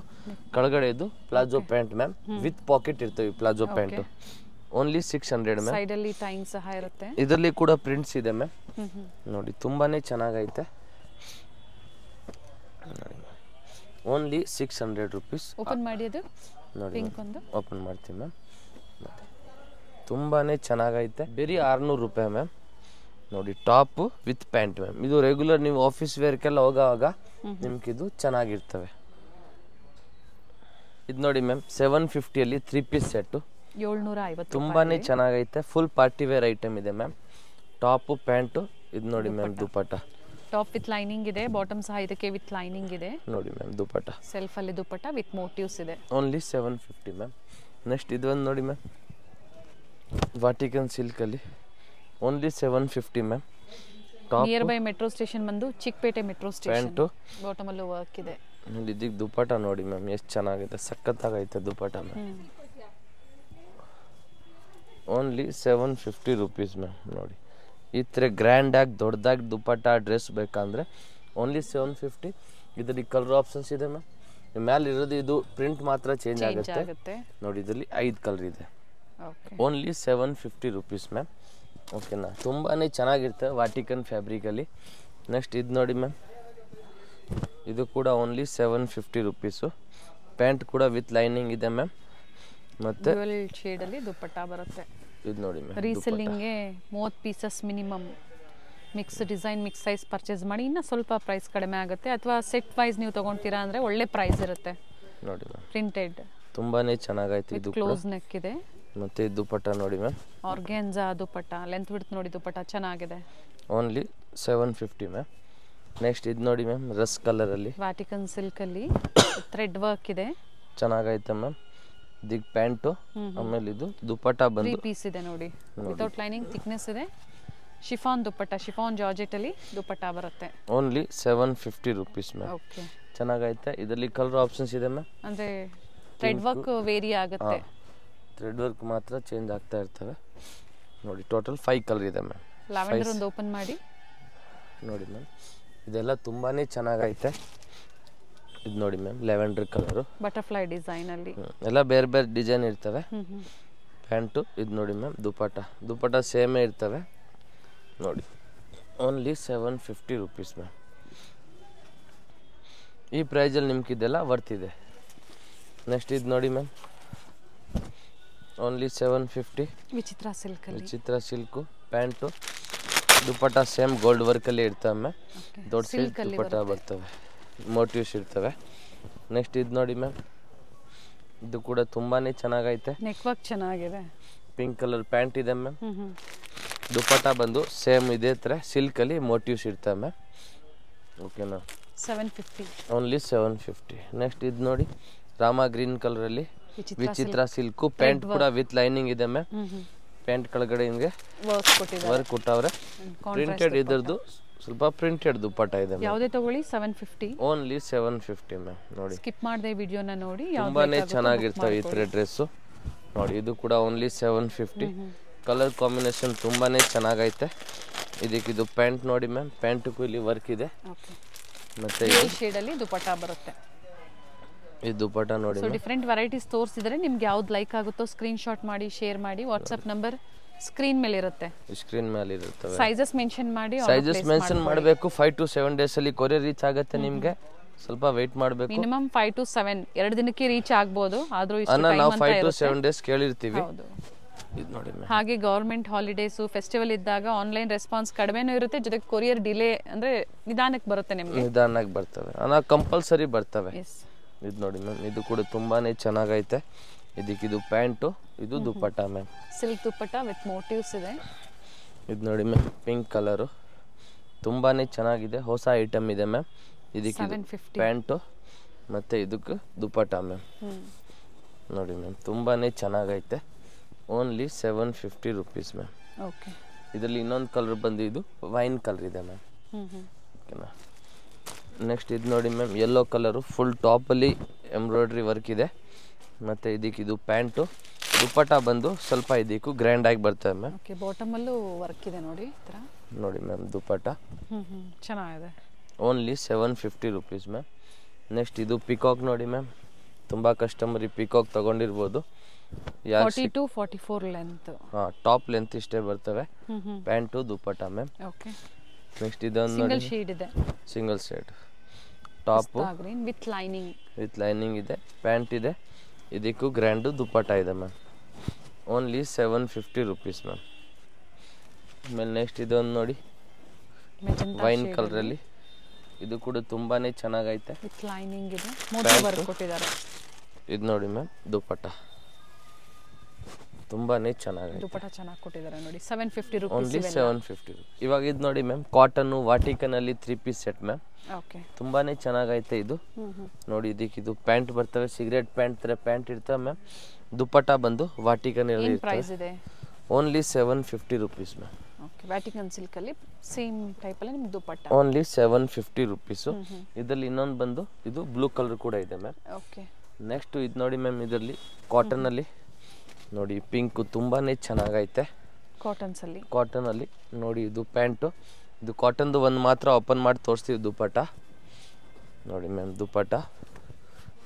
ಕೆಳಗಡೆ ಇದು palazzo pant ma'am, with pocket ಇರ್ತವೆ palazzo pant. Only 600 ma'am. Side ಅಲ್ಲಿ ಟೈಯಿಂಗ್ ಸಹ ಇರುತ್ತೆ. ಇದರಲ್ಲಿ ಕೂಡ ಪ್ರಿಂಟ್ಸ್ ಇದೆ ಮ್ಯಾಮ್. ನೋಡಿ ತುಂಬಾನೇ ಚೆನ್ನಾಗೈತೆ. Only 600 rupees. ಓಪನ್ ಮಾಡಿ, ಅದು ನೋಡಿ ಪಿಂಕ್ ಒಂದು ಓಪನ್ ಮಾಡ್ತೀನಿ ಮ್ಯಾಮ್. ತುಂಬಾನೇ ಚೆನ್ನಾಗೈತೆ. ಬರೀ 600 ರೂಪಾಯಿ ಮ್ಯಾಮ್. ನೋಡಿ ಟಾಪ್ ವಿತ್ ಪ್ಯಾಂಟ್ ಮ್ಯಾಮ್. ಇದು ರೆಗ್ಯುಲರ್ ನೀವು ಆಫೀಸ್ ವೇರ್ಗೆಲ್ಲ ಹೋಗೋವಾಗ ನಿಮ್ಗೆ ಇದು ಚೆನ್ನಾಗಿರ್ತವೆ. ಇದು ನೋಡಿ ಮ್ಯಾಮ್, 750 ಅಲ್ಲಿ 3 ಪೀಸ್ ಸೆಟ್ಟು, 750. ತುಂಬಾನೇ ಚೆನ್ನಾಗೈತೆ. ಫುಲ್ ಪಾರ್ಟಿ ವೇರ್ ಐಟಮ್ ಇದೆ ಮ್ಯಾಮ್. Top pant. ಇದು ನೋಡಿ ma'am, dupatta. Top with lining ಇದೆ, ಬಾಟಮ್ ಸಹ ಇದಕ್ಕೆ ವಿತ್ ಲೈನಿಂಗ್ ಇದೆ. ನೋಡಿ ಮ್ಯಾಮ್, ದುಪಟ್ಟ ಸೆಲ್ಫ್ ಅಲ್ಲಿ ದುಪಟ್ಟ ವಿತ್ ಮೋಟಿವ್ಸ್ ಇದೆ. Only 750 ma'am. ನೆಕ್ಸ್ಟ್ ಇದೊಂದು ನೋಡಿ ಮ್ಯಾಮ್, ವಾಟಿಕನ್ ಸಿಲ್ಕಲ್ಲಿ only 750 ma'am. Nearby metro station ಬಂದು Chikkapete metro station. Pant bottom ಅಲ್ಲೂ ವರ್ಕ್ ಇದೆ. ನೋಡಿ ಇದಕ್ಕೆ ದುಪಟ್ಟ ನೋಡಿ ಮ್ಯಾಮ್, ಎಷ್ಟು ಚೆನ್ನಾಗಿದೆ, ಸಖತ್ತಾಗೈತೆ dupatta ma'am. Only 750 rupees ma'am. ನೋಡಿ ಈ ಥರ ಗ್ರ್ಯಾಂಡಾಗಿ ದೊಡ್ಡದಾಗಿ ದುಪಟ್ಟ ಡ್ರೆಸ್ ಬೇಕಂದರೆ ಓನ್ಲಿ 750. ಇದರಲ್ಲಿ ಕಲರ್ ಆಪ್ಷನ್ಸ್ ಇದೆ ಮ್ಯಾಮ್. ಮೇಲೆ ಇರೋದು ಇದು ಪ್ರಿಂಟ್ ಮಾತ್ರ ಚೇಂಜ್ ಆಗುತ್ತೆ. ನೋಡಿ ಇದರಲ್ಲಿ 5 ಕಲರ್ ಇದೆ. Only 750 rupees ma'am. ಓಕೆನಾ, ತುಂಬಾ ಚೆನ್ನಾಗಿರ್ತವೆ ವಾಟಿಕನ್ ಫ್ಯಾಬ್ರಿಕಲ್ಲಿ. ನೆಕ್ಸ್ಟ್ ಇದು ನೋಡಿ ಮ್ಯಾಮ್, ಇದು ಕೂಡ ಓನ್ಲಿ 750 ರೂಪೀಸು. ಪ್ಯಾಂಟ್ ಕೂಡ ವಿತ್ ಲೈನಿಂಗ್ ಇದೆ ಮ್ಯಾಮ್. ಮತ್ತು ಶೇಡಲ್ಲಿ ದುಪಟ್ಟ ಬರುತ್ತೆ. ಇದು ನೋಡಿ ಮ್ಯಾಮ್, ರೀಸೆಲ್ಲಿಂಗ್ಗೆ 30 pieces minimum. Mix design mix size purchase ಮಾಡಿ ಇನ್ನೂ ಸ್ವಲ್ಪ ಪ್ರೈಸ್ ಕಡಿಮೆ ಆಗುತ್ತೆ. ಅಥವಾ ಸೆಟ್ ವೈಸ್ ನೀವು ತೊಗೊಳ್ತೀರಾ ಅಂದರೆ ಒಳ್ಳೆ ಪ್ರೈಸ್ ಇರುತ್ತೆ. ನೋಡಿ ಮ್ಯಾಮ್, ಪ್ರಿಂಟೆಡ್ ತುಂಬಾ ಚೆನ್ನಾಗೈತೆ. ಇದು ಕ್ಲೋಸ್ ನೆಕ್ ಇದೆ. ಮತ್ತು ಇದು ದುಪಟ್ಟ ನೋಡಿ ಮ್ಯಾಮ್, ಆರ್ಗ್ಯಾನ್ಜಾ ದುಪಟ್ಟ. ಲೆಂತ್ ವಿಡ್ತ್ ನೋಡಿ, ದುಪಟ್ಟ ಚೆನ್ನಾಗಿದೆ. Only 750 ma'am. ನೆಕ್ಸ್ಟ್ ಇದು ನೋಡಿ ಮ್ಯಾಮ್, ರಸ್ ಕಲರಲ್ಲಿ ವ್ಯಾಟಿಕನ್ ಸಿಲ್ಕಲ್ಲಿ ಥ್ರೆಡ್ ವರ್ಕ್ ಇದೆ, ಚೆನ್ನಾಗೈತೆ ಮ್ಯಾಮ್. ಇದಕ್ಕೆ ಪ್ಯಾಂಟು, ಆಮೇಲೆ ಇದು ದುಪ್ಪಟ್ಟ ಬಂದು 3 ಪೀಸ್ ಇದೆ ನೋಡಿ, ವಿತೌಟ್ ಲೈನಿಂಗ್, ಥಿಕ್ನೆಸ್ ಇದೆ, ಶಿಫಾನ್ ದುಪ್ಪಟ್ಟ, ಶಿಫಾನ್ ಜಾರ್ಜೆಟ್ ಅಲ್ಲಿ ದುಪ್ಪಟ್ಟ ಬರುತ್ತೆ. Only 750 rupees ma'am. ಓಕೆ, ಚೆನ್ನಾಗೈತೆ. ಇದರಲ್ಲಿ ಕಲರ್ ಆಪ್ಷನ್ಸ್ ಇದೆ ಮ್ಯಾಮ್. ಅಂದ್ರೆ ಥ್ರೆಡ್ ವರ್ಕ್ ವೇರಿ ಆಗುತ್ತೆ, ಥ್ರೆಡ್ ವರ್ಕ್ ಮಾತ್ರ ಚೇಂಜ್ ಆಗ್ತಾ ಇರ್ತವೆ ನೋಡಿ. ಟೋಟಲ್ 5 ಕಲರ್ ಇದೆ ಮ್ಯಾಮ್. ಲ್ಯಾವೆಂಡರ್ ಒಂದು ಓಪನ್ ಮಾಡಿ ನೋಡಿ ಮ್ಯಾಮ್, ಇದೆಲ್ಲ ತುಂಬಾನೇ ಚೆನ್ನಾಗೈತೆ. ಇದು ನೋಡಿ ma'am, lavender colour, butterfly design ಅಲ್ಲಿ ಎಲ್ಲ ಬೇರೆ ಬೇರೆ ಡಿಸೈನ್ ಇರ್ತವೆ. ಪ್ಯಾಂಟು ಇದು ನೋಡಿ ಮ್ಯಾಮ್, ದುಪ್ಪಟ್ಟ ಸೇಮೇ ಇರ್ತವೆ ನೋಡಿ. Only 750 rupees ma'am. ಈ ಪ್ರೈಸಲ್ಲಿ ನಿಮ್ಗೆ ಇದೆಲ್ಲ ವರ್ತಿದೆ. ನೆಕ್ಸ್ಟ್ ಇದು ನೋಡಿ ಮ್ಯಾಮ್, ಓನ್ಲಿ 750. ವಿಚಿತ್ರ ಸಿಲ್ಕ್ ಅಲ್ಲಿ, ವಿಚಿತ್ರ ಸಿಲ್ಕು, ಪ್ಯಾಂಟು, ದುಪ್ಪಟ್ಟ ಸೇಮ್ ಗೋಲ್ಡ್ ವರ್ಕಲ್ಲಿ ಇರ್ತವೆ ಮ್ಯಾಮ್. ದೊಡ್ಡ ಸಿಲ್ಕ್ ದುಪ್ಪಟ್ಟ ಬರ್ತವೆ, ಮೋಟಿವ್ಸ್ ಇರ್ತವೆ. ನೆಕ್ಸ್ಟ್ ಇದು ನೋಡಿ ಮ್ಯಾಮ್, ಇದು ಕೂಡ ತುಂಬಾನೇ ಚೆನ್ನಾಗೈತೆ. ನೆಕ್ ವರ್ಕ್ ಚೆನ್ನಾಗಿದೆ, ಪಿಂಕ್ ಕಲರ್ ಪ್ಯಾಂಟ್ ಇದೆ ಮ್ಯಾಮ್. ದುಪ್ಪಟ್ಟ ಬಂದು ಸೇಮ್ ಇದೇ ಥರ ಸಿಲ್ಕಲ್ಲಿ ಮೋಟಿವ್ಸ್ ಇರ್ತವೆ ಮ್ಯಾಮ್. ಓಕೆನಾ, 750. ಓನ್ಲಿ 750. ನೆಕ್ಸ್ಟ್ ಇದು ನೋಡಿ, ರಾಮ ಗ್ರೀನ್ ಕಲರಲ್ಲಿ ವಿಚಿತ್ರ ಸಿಲ್ಕು, ಪ್ಯಾಂಟ್ ಕೂಡ ವಿತ್ ಲೈನಿಂಗ್ ಇದೆ ಮ್ಯಾಮ್. ಪ್ಯಾಂಟ್ ಕೆಳಗಡೆ ಹಿಂಗೆ ವರ್ಕ್ ಕೊಟ್ಟವ್ರೆ. ಪ್ರಿಂಟೆಡ್ ಇದ್ರದ್ದು ಸ್ವಲ್ಪ ಪ್ರಿಂಟೆಡ್ ದುಪ್ಪಟ್ಟ ಇದೆ. ಯಾವುದೇ ತಗೊಳ್ಳಿ 750. Only 750 ma'am. ನೋಡಿ, ಸ್ಕಿಪ್ ಮಾಡದೆ ವಿಡಿಯೋನ ನೋಡಿ, ತುಂಬಾನೇ ಚೆನ್ನಾಗಿರ್ತವೆ ಈ ಥರ ಡ್ರೆಸ್ಸು ನೋಡಿ. ಇದು ಕೂಡ ಓನ್ಲಿ 750. ಕಲರ್ ಕಾಂಬಿನೇಷನ್ ತುಂಬಾನೇ ಚೆನ್ನಾಗೈತೆ. ಇದಕ್ಕೆ ಇದು ಪ್ಯಾಂಟ್ ನೋಡಿ ಮ್ಯಾಮ್, ಪ್ಯಾಂಟ್ಗೂ ಇಲ್ಲಿ ವರ್ಕ್ ಇದೆ. ಮತ್ತೆ ಈ ಶೇಡ್ ಅಲ್ಲಿ ದುಪ್ಪಟ್ಟ ಬರುತ್ತೆ. ಈ ದುಪ್ಪಟ್ಟ ನೋಡಿ, ಸೊ ಡಿಫರೆಂಟ್ ವೆರೈಟೀಸ್ ತೋರಿಸಿದ್ರೆ ನಿಮ್ಗೆ ಯಾವ್ದು ಲೈಕ್ ಆಗುತ್ತೋ ಸ್ಕ್ರೀನ್ ಶಾಟ್ ಮಾಡಿ ಶೇರ್ ಮಾಡಿ. ವಾಟ್ಸ್ಆಪ್ ನಂಬರ್ ಸ್ಕ್ರೀನ್ ಮೇಲೆ ಇರುತ್ತೆ, ಸ್ಕ್ರೀನ್ ಮೇಲೆ ಇರುತ್ತವೆ. ಸೈಜಸ್ ಮೆನ್ಷನ್ ಮಾಡಿ, ಸೈಜಸ್ ಮೆನ್ಷನ್ ಮಾಡಬೇಕು. 5 to 7 ಡೇಸ್ ಅಲ್ಲಿ ಕೊರಿಯರ್ ರೀಚ್ ಆಗುತ್ತೆ ನಿಮಗೆ. ಸ್ವಲ್ಪ ವೇಟ್ ಮಾಡಬೇಕು. ಮಿನಿಮಮ್ 5 to 7 2 ದಿನಕ್ಕೆ ರೀಚ್ ಆಗ್ಬೋದು. ಆದ್ರೂ ಇಷ್ಟು ಟೈಮ್ ನಾವು ಅಂತ 5 to ಇರುತ್ತೆ. 7 ಡೇಸ್ ಕೇಳಿರ್ತೀವಿ. ಹೌದು. ಇದು ನೋಡಿ ಮ್ಯಾಮ್, ಹಾಗೆ ಗವರ್ಮೆಂಟ್ ಹಾಲಿಡೇಸ್ ಫೆಸ್ಟಿವಲ್ ಇದ್ದಾಗ ಆನ್ಲೈನ್ ರೆಸ್ಪಾನ್ಸ್ ಕಡಿಮೆನೂ ಇರುತ್ತೆ, ಜೊತೆಗೆ ಕೊರಿಯರ್ ಡಿಲೇ ಅಂದ್ರೆ ನಿಧಾನಕ್ಕೆ ಬರುತ್ತೆ ನಿಮಗೆ. ನಿಧಾನಕ್ಕೆ ಬರ್ತವೆ, ಕಂಪಲ್ಸರಿ ಬರ್ತವೆ. ಎಸ್, ಇದು ನೋಡಿ ಮ್ಯಾಮ್, ಇದು ಕೂಡ ತುಂಬಾನೇ ಚೆನ್ನಾಗೈತೆ. ಇದಕ್ಕೆ ಇದು ಪ್ಯಾಂಟು, ಇದು dupatta ma'am. Silk dupatta with motifs ಇದೆ. ಇದು ನೋಡಿ ಮ್ಯಾಮ್, ಪಿಂಕ್ ಕಲರು, ತುಂಬಾನೇ ಚೆನ್ನಾಗಿದೆ. ಹೊಸ ಐಟಮ್ ಇದೆ ಮ್ಯಾಮ್. ಇದಕ್ಕೆ 750. ಪ್ಯಾಂಟು ಮತ್ತೆ ಇದಕ್ಕೆ ದುಪ್ಪಟ್ಟ ಮ್ಯಾಮ್. ನೋಡಿ ಮ್ಯಾಮ್, ತುಂಬಾನೇ ಚೆನ್ನಾಗೈತೆ. Only 750 rupees ma'am. ಓಕೆ, ಇದರಲ್ಲಿ ಇನ್ನೊಂದು ಕಲರ್ ಬಂದು ಇದು ವೈನ್ ಕಲರ್ ಇದೆ ಮ್ಯಾಮ್. ಓಕೆನಾ. ನೆಕ್ಸ್ಟ್ ಇದು ನೋಡಿ ಮ್ಯಾಮ್, ಯೆಲ್ಲೋ ಕಲರು, ಫುಲ್ ಟಾಪಲ್ಲಿ ಎಂಬ್ರಾಯ್ಡ್ರಿ ವರ್ಕ್ ಇದೆ. ಮತ್ತು ಇದಕ್ಕೆ ಇದು ಪ್ಯಾಂಟು, ದುಪ್ಪಟ್ಟ ಬಂದು ಸ್ವಲ್ಪ ಇದಕ್ಕೂ ಗ್ರ್ಯಾಂಡ್ ಆಗಿ ಬರ್ತದೆ ಮ್ಯಾಮ್. ಓಕೆ, ಬಾಟಮಲ್ಲೂ ವರ್ಕ್ ಇದೆ ನೋಡಿ ಈ ಥರ. ನೋಡಿ ಮ್ಯಾಮ್, ದುಪ್ಪಟ್ಟ ಚೆನ್ನಾಗಿದೆ. Only 750 rupees ma'am. ನೆಕ್ಸ್ಟ್ ಇದು ಪಿಕಾಕ್ ನೋಡಿ ಮ್ಯಾಮ್, ತುಂಬ ಕಸ್ಟಮರ್ ಈ ಪಿಕಾಕ್ ತೊಗೊಂಡಿರ್ಬೋದು. 40 to 44 length. ಹಾಂ, ಟಾಪ್ ಲೆಂತ್ ಇಷ್ಟೇ ಬರ್ತವೆ. ಪ್ಯಾಂಟು ದುಪ್ಪಟ್ಟ ಮ್ಯಾಮ್. ಓಕೆ, ನೆಕ್ಸ್ಟ್ ಇದೊಂದು ಸಿಂಗಲ್ ಶೇಡ್ ಇದೆ, single shade top green with lining. With lining ಇದೆ, ಪ್ಯಾಂಟ್ ಇದೆ, ಇದಕ್ಕೂ ಗ್ರ್ಯಾಂಡು ದುಪ್ಪಟ್ಟ ಇದೆ ಮ್ಯಾಮ್. Only 750 rupees ma'am. ಆಮೇಲೆ ನೆಕ್ಸ್ಟ್ ಇದೊಂದು ನೋಡಿ, ವೈನ್ ಕಲರಲ್ಲಿ, ಇದು ಕೂಡ ತುಂಬಾನೇ ಚೆನ್ನಾಗೈತೆ. ವಿತ್ ಲೈನಿಂಗ್ ಇದೆ, ಮೋತಿ ವರ್ಕ್ ಕೊಟ್ಟಿದ್ದಾರೆ. ಇದು ನೋಡಿ ಮ್ಯಾಮ್, ದುಪ್ಪಟ್ಟ ತುಂಬಾನೇ ಚೆನ್ನಾಗೈತೆ. ದುಪ್ಪಟ್ಟ ಚೆನ್ನಾಗಿ ಕೊಟ್ಟಿದ್ದಾರೆ ನೋಡಿ. 750 ರುಪೀಸ್. ಓನ್ಲಿ 750. ಇವಾಗ ಇದು ನೋಡಿ ಮ್ಯಾಮ್, ಕಾಟನ್ನು ವಾಟಿಕನಲ್ಲಿ 3 ಪೀಸ್ ಸೆಟ್ ಮ್ಯಾಮ್. ಓಕೆ, ತುಂಬಾನೇ ಚೆನ್ನಾಗೈತೆ ಇದು ನೋಡಿ. ಇದಕ್ಕೆ ಇದು ಪ್ಯಾಂಟ್ ಬರ್ತವೆ, ಸಿಗರೇಟ್ ಪ್ಯಾಂಟ್ ತರ ಪ್ಯಾಂಟ್ ಇರ್ತವೆ ಮ್ಯಾಮ್. ದುಪ್ಪಟ್ಟ ಬಂದು ವಾಟಿಕನ್ ಪ್ರೈಸ್ ಇದೆ. Only 750 rupees ma'am. Okay, Vatican silk ಅಲ್ಲಿ ಸೇಮ್ ಟೈಪ್ ಅಲ್ಲಿ ನಿಮ್ಗೆ ದುಪ್ಪಟ್ಟ. Only 750 rupees. ಇದರಲ್ಲಿ ಇನ್ನೊಂದು ಬಂದು ಇದು ಬ್ಲೂ ಕಲರ್ ಕೂಡ ಇದೆ ಮ್ಯಾಮ್. ಓಕೆ, ನೆಕ್ಸ್ಟ್ ಇದು ನೋಡಿ ಮ್ಯಾಮ್, ಇದರಲ್ಲಿ ಕಾಟನ್ ಅಲ್ಲಿ ನೋಡಿ, ಪಿಂಕ್ ತುಂಬಾನೇ ಚೆನ್ನಾಗೈತೆ. ಕಾಟನ್ ಅಲ್ಲಿ ನೋಡಿ, ಇದು ಪ್ಯಾಂಟು, ಇದು ಕಾಟನ್ದು ಒಂದು ಮಾತ್ರ ಓಪನ್ ಮಾಡಿ ತೋರಿಸ್ತೀವಿ. ದುಪ್ಪಟ್ಟ ನೋಡಿ ಮ್ಯಾಮ್, ದುಪ್ಪಟ್ಟ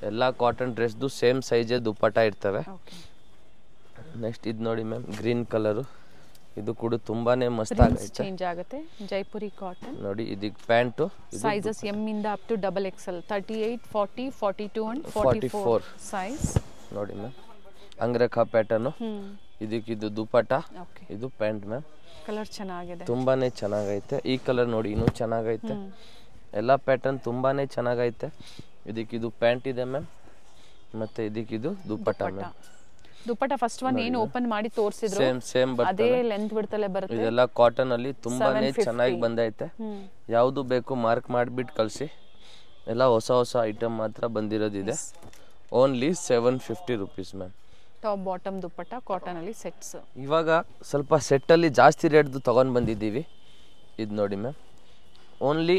ಎಲ್ಲ ಕಾಟನ್ ಡ್ರೆಸ್ದು ಸೇಮ್ ಸೈಜೇ ದುಪ್ಪಟ್ಟ ಇರ್ತವೆ. ನೆಕ್ಸ್ಟ್ ಇದು ನೋಡಿ ಮ್ಯಾಮ್, ಗ್ರೀನ್ ಕಲರು, ಇದು ಕೂಡ ತುಂಬಾನೇ ಮಸ್ತ್ ಆಗೈತೆ. ಚೇಂಜ್ ಆಗುತ್ತೆ. ಜೈಪುರಿ ಕಾಟನ್ ನೋಡಿ. ಇದಕ್ಕೆ ಪ್ಯಾಂಟು ಸೈಜಸ್ ಎಂ ಇಂದ up to XXL 38, 40, 42 and 44 size. ನೋಡಿ ಮ್ಯಾಮ್, ಅಂಗ್ರಖಾ ಪ್ಯಾಟರ್ನು, ಇದಕ್ಕೆ ಇದು ದುಪ್ಪಟ್ಟ, ಇದು ಪ್ಯಾಂಟ್ ಮ್ಯಾಮ್. ಕಲರ್ ಚೆನ್ನಾಗಿದೆ, ತುಂಬಾನೇ ಚೆನ್ನಾಗೈತೆ. ಈ ಕಲರ್ ನೋಡಿ, ಇನ್ನೂ ಚೆನ್ನಾಗೈತೆ. ಎಲ್ಲ ಪ್ಯಾಟರ್ನ್ ತುಂಬಾನೇ ಚೆನ್ನಾಗೈತೆ. ಇದಕ್ಕೆ ಇದು ಪ್ಯಾಂಟ್ ಇದೆ ಮ್ಯಾಮ್, ಮತ್ತೆ ಇದಕ್ಕೆ ಇದು ದುಪ್ಪಟ್ಟ ಮ್ಯಾಮ್. ದುಪ್ಪಟ್ಟ ಫಸ್ಟ್ ಒನ್ ಏನು ಓಪನ್ ಮಾಡಿ ತೋರಿಸಿದ್ರು ಸೇಮ್ ಅದೇ ಲೆಂತ್ ಬಿಡ್ತಲೇ ಬರುತ್ತೆ. ಇದೆಲ್ಲ ಕಾಟನ್ ಅಲ್ಲಿ ತುಂಬಾನೇ ಚೆನ್ನಾಗಿ ಬಂದೈತೆ. ಯಾವುದು ಬೇಕು ಮಾರ್ಕ್ ಮಾಡಿಬಿಟ್ಟು ಕಳಿಸಿ. ಎಲ್ಲ ಹೊಸ ಹೊಸ ಐಟಮ್ ಮಾತ್ರ ಬಂದಿರೋದಿದೆ. Only 750 rupees ma'am. Top bottom dupatta cotton ಅಲ್ಲಿ ಸೆಟ್ಸ್. ಇವಾಗ ಸ್ವಲ್ಪ ಸೆಟ್ಟಲ್ಲಿ ಜಾಸ್ತಿ ರೇಟ್ದು ತೊಗೊಂಡು ಬಂದಿದ್ದೀವಿ. ಇದು ನೋಡಿ ಮ್ಯಾಮ್, ಓನ್ಲಿ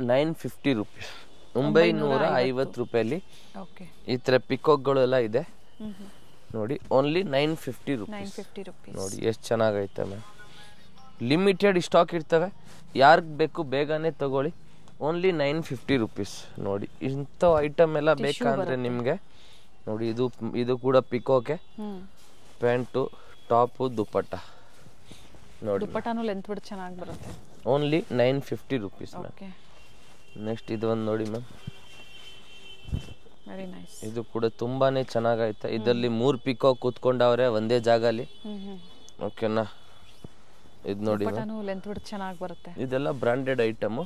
950 ರುಪೀಸ್, 950 ರೂಪಾಯಲ್ಲಿ ಓಕೆ. ಈ ಥರ ಪಿಕೋಕ್ಗಳೆಲ್ಲ ಇದೆ ನೋಡಿ. Only 950 rupees. 950 ರುಪೀಸ್ ನೋಡಿ ಎಷ್ಟು ಚೆನ್ನಾಗೈತೆ ಮ್ಯಾಮ್. ಲಿಮಿಟೆಡ್ ಸ್ಟಾಕ್ ಇರ್ತವೆ, ಯಾರಿಗೆ ಬೇಕು ಬೇಗನೆ ತಗೊಳ್ಳಿ. Only 950 rupees. ನೋಡಿ ಇಂಥ ಐಟಮ್ ಎಲ್ಲ ಬೇಕಂದ್ರೆ ನಿಮಗೆ ನೋಡಿ, ಇದು ಕೂಡ ಪಿಕೋಕೆ, ಪ್ಯಾಂಟು, ಟಾಪು, ದುಪ್ಪಟ್ಟ ನೋಡಿ. ದುಪ್ಪಟ್ಟನು ಲೆಂತ್ ಬಿಟ್ಟು ಚೆನ್ನಾಗಿ ಬರುತ್ತೆ. Only 950 rupees ma'am. Okay. Next ಇದು ಒಂದು ನೋಡಿ ಮ್ಯಾಮ್, ವೆರಿ ನೈಸ್. ಇದು ಕೂಡ ತುಂಬಾನೇ ಚೆನ್ನಾಗೈತೆ. ಇದರಲ್ಲಿ 3 ಪಿಕಾಕ್ ಕೂತ್ಕೊಂಡವ್ರೆ ಒಂದೇ ಜಾಗಲ್ಲಿ. ಓಕೆನಾ. ಇದು ನೋಡಿ ದುಪ್ಪಟ್ಟನು ಲೆಂತ್ ಬಿಟ್ಟು ಚೆನ್ನಾಗಿ ಬರುತ್ತೆ. ಇದೆಲ್ಲ branded item.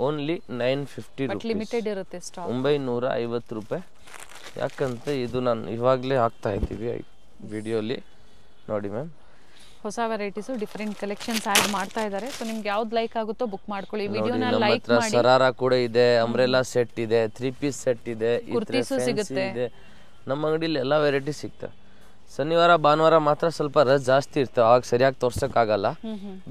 Only 950 but rupees, limited ಇರುತ್ತೆ ಸ್ಟಾಕ್. 950 ರೂಪಾಯಿ. ಯಾಕಂತ ಇದು ನಾನು ಇವಾಗಲೇ ಹಾಕ್ತಾ ಇದ್ದೀವಿ ವಿಡಿಯೋಲಿ ನೋಡಿ ಮ್ಯಾಮ್. ಹೊಸ ವೆರೈಟೀಸು ಡಿಫರೆಂಟ್ ಕಲೆಕ್ಷನ್ಸ್ ಆಡ್ ಮಾಡ್ತಾ ಇದ್ದಾರೆ. ಸೊ ನಿಮ್ಗೆ ಯಾವ್ದು ಲೈಕ್ ಆಗುತ್ತೋ ಬುಕ್ ಮಾಡ್ಕೊಳ್ಳಿ. ವಿಡಿಯೋನ ನಮ್ಮ ಲೈಕ್ ಹತ್ರ ಮಾಡಿ. ಸರಾರ ಕೂಡ ಇದೆ, ಅಂಬ್ರೆಲಾ ಸೆಟ್ ಇದೆ, 3 ಪೀಸ್ ಸೆಟ್ ಇದೆ, ಕುರ್ತೀಸು ಸಿಗುತ್ತೆ. ನಮ್ಮ ಅಂಗಡಿಲಿ ಎಲ್ಲ ವೆರೈಟಿ ಸಿಗ್ತವೆ. ಶನಿವಾರ ಭಾನುವಾರ ಮಾತ್ರ ಸ್ವಲ್ಪ ರಶ್ ಜಾಸ್ತಿ ಇರ್ತವೆ, ಆಗ ಸರಿಯಾಗಿ ತೋರ್ಸಕ್ಕಾಗಲ್ಲ.